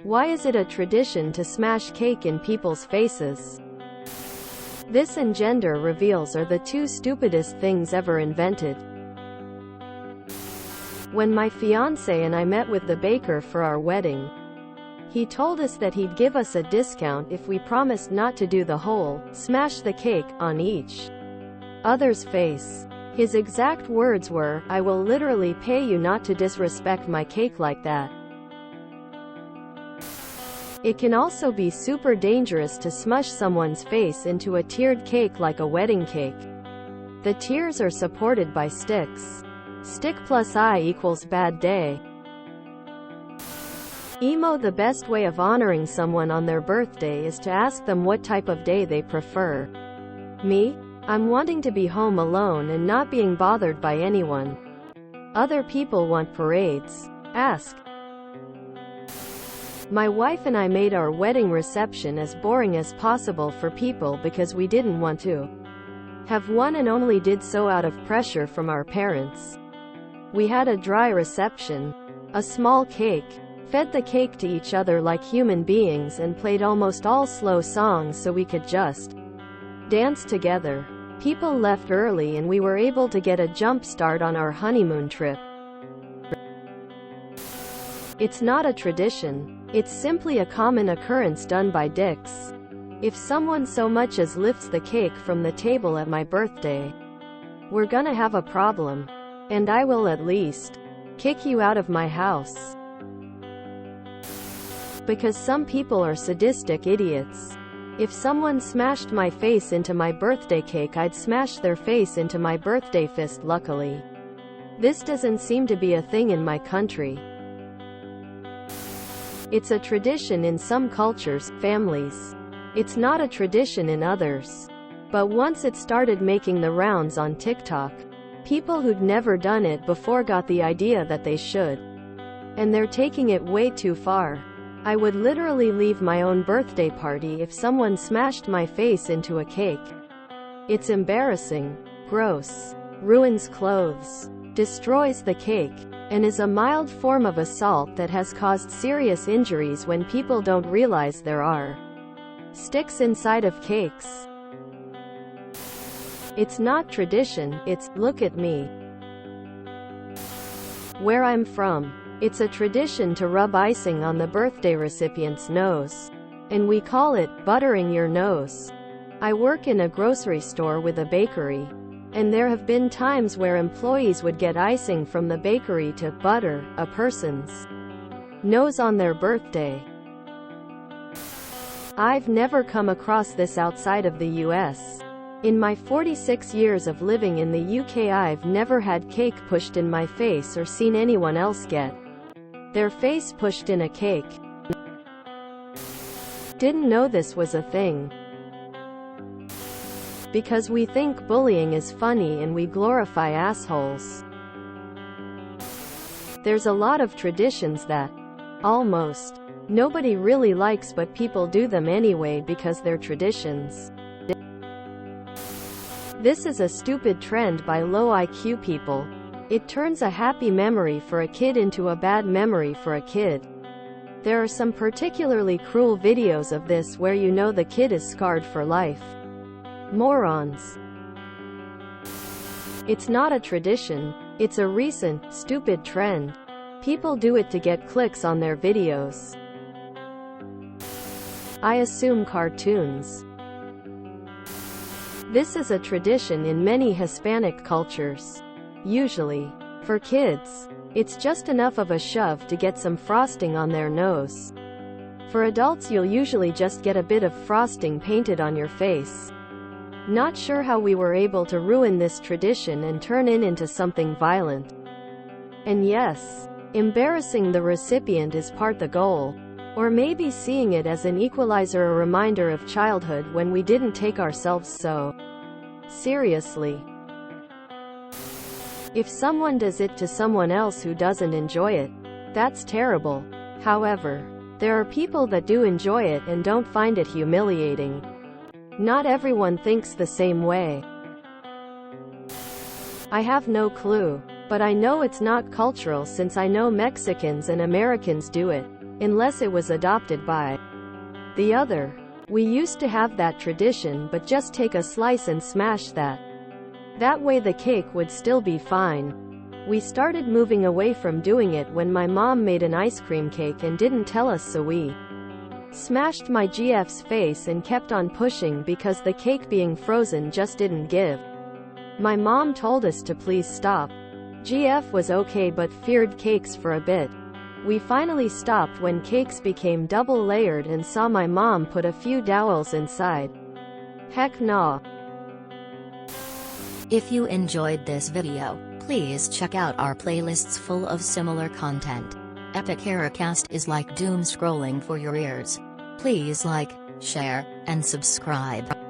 Why is it a tradition to smash cake in people's faces? This and gender reveals are the two stupidest things ever invented. When my fiancé and I met with the baker for our wedding, he told us that he'd give us a discount if we promised not to do the whole, smash the cake, on each other's face. His exact words were, "I will literally pay you not to disrespect my cake like that." It can also be super dangerous to smush someone's face into a tiered cake like a wedding cake. The tiers are supported by sticks. Stick plus I equals bad day. The best way of honoring someone on their birthday is to ask them what type of day they prefer. Me? I'm wanting to be home alone and not being bothered by anyone. Other people want parades. Ask. My wife and I made our wedding reception as boring as possible for people because we didn't want to have one and only did so out of pressure from our parents. We had a dry reception. A small cake. Fed the cake to each other like human beings and played almost all slow songs so we could just dance together. People left early and we were able to get a jump start on our honeymoon trip. It's not a tradition. It's simply a common occurrence done by dicks. If someone so much as lifts the cake from the table at my birthday, we're gonna have a problem. And I will at least kick you out of my house. Because some people are sadistic idiots. If someone smashed my face into my birthday cake, I'd smash their face into my birthday fist. Luckily, this doesn't seem to be a thing in my country. It's a tradition in some cultures, families. It's not a tradition in others. But once it started making the rounds on TikTok, people who'd never done it before got the idea that they should. And they're taking it way too far. I would literally leave my own birthday party if someone smashed my face into a cake. It's embarrassing, gross, ruins clothes, destroys the cake, and is a mild form of assault that has caused serious injuries when people don't realize there are sticks inside of cakes. It's not tradition, it's, look at me. Where I'm from, it's a tradition to rub icing on the birthday recipient's nose. And we call it, buttering your nose. I work in a grocery store with a bakery. And there have been times where employees would get icing from the bakery to butter a person's nose on their birthday. I've never come across this outside of the US. In my 46 years of living in the UK, I've never had cake pushed in my face or seen anyone else get their face pushed in a cake. Didn't know this was a thing. Because we think bullying is funny and we glorify assholes. There's a lot of traditions that almost nobody really likes, but people do them anyway because they're traditions. This is a stupid trend by low IQ people. It turns a happy memory for a kid into a bad memory for a kid. There are some particularly cruel videos of this where you know the kid is scarred for life. Morons. It's not a tradition. It's a recent, stupid trend. People do it to get clicks on their videos. I assume cartoons. This is a tradition in many Hispanic cultures. Usually, for kids, it's just enough of a shove to get some frosting on their nose. For adults, you'll usually just get a bit of frosting painted on your face. Not sure how we were able to ruin this tradition and turn it into something violent. And yes, embarrassing the recipient is part the goal. Or maybe seeing it as an equalizer, a reminder of childhood when we didn't take ourselves so seriously. If someone does it to someone else who doesn't enjoy it, that's terrible. However, there are people that do enjoy it and don't find it humiliating. Not everyone thinks the same way. I have no clue, but I know it's not cultural since I know Mexicans and Americans do it. unless it was adopted by the other. We used to have that tradition, but just take a slice and smash that. That way the cake would still be fine. We started moving away from doing it when my mom made an ice cream cake and didn't tell us, so we smashed my GF's face and kept on pushing because the cake being frozen just didn't give. My mom told us to please stop. GF was okay but feared cakes for a bit. We finally stopped when cakes became double layered and saw my mom put a few dowels inside. Heck nah. If you enjoyed this video, please check out our playlists full of similar content. Epic Haircast is like doom scrolling for your ears. Please like, share, and subscribe.